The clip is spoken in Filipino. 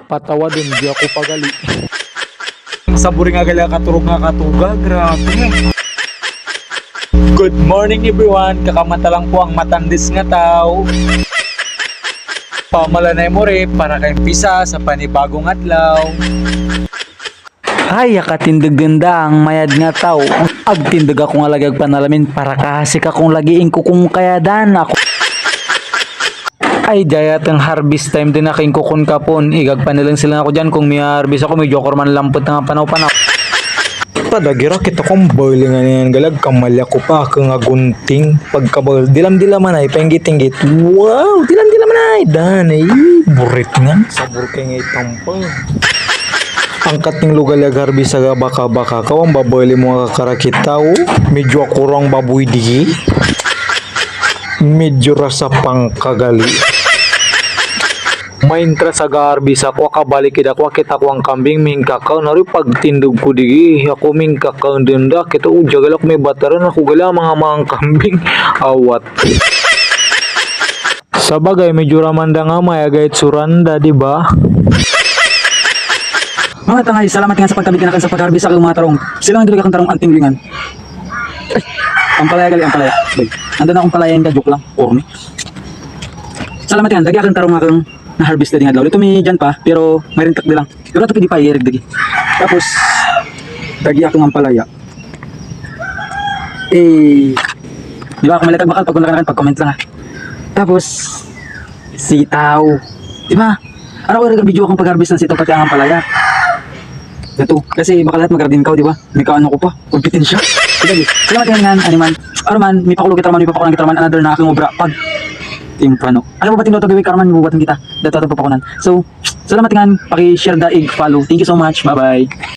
patawa din, di ako pagali. Saburi nga gali katurog nga katuga, grabe. Good morning everyone, kakamata lang po ang matandis nga tao. Pamalanay mo rin para kay pisa sa panibagong adlaw. Ay, akatindig ganda ang mayad nga tao. Agtindig ako nga lagag panalamin para kahasik akong lagiin ko kung kayadan ako. Ay, dayat ang harvest time din aking kukun kapon. Igag panilang sila ako dyan kung may harvest ako, may joker man lampot nga panaw-panaw. Padagira kita kong boiling nga yan galag, kamalya ko pa kang agunting pagkabal. Dilam-dilaman ay, penggit-tinggit. Wow, dilam-dilaman ay, danay, burit nga. Sabur kay ngay tampang. Angkat ng lugalag harbi sa baka-baka kawang baboy mo kakarakitaw. Medyo akurang baboy di. Medyo rasa pang kagali. Maintra sa garbi sa ko kabalik kita ko kita ko ang kambing min kakao nari pagtindog ko digi ako min kakao denda kita jagalak may bataran ako gala mga kambing awat. Sabagay medyo ramanda nga may agayt suranda di ba? Mga tangay, salamat nga sa pagkabigyan sa pag-harvest sa mga tarong. Sila nga dili kang tarong antinglingan. Ay, ang palaya gali, ang palaya. Ando na akong palayan ka, joke lang. Corny. Salamat yan, dagi akong tarong akong na-harvest na din adlaw. Ito may dyan pa, pero may rintak lang. Pero ito pwede pa, iirig dagi. Tapos, dagi akong ang palaya. Di ba, kung malatag bakal, pag unlakan pag-comment lang ha. Tapos, sitaw. Di ba? Ano ko video akong pag-harvest ng sitaw pati ang palaya. Ito, kasi baka lahat mag-garden ka, di ba? May kaano ko pa, kumpitin siya. Sige, salamat yan, animan. Araman, may pakulo kita man, may pakulang kita man, another na aking obra. Pag, timpano. Alam mo ba tindaw ito gawin, Karman, bubutan kita. Dato ito papakunan. So, salamat yan, paki-share, daig, follow. Thank you so much, bye-bye.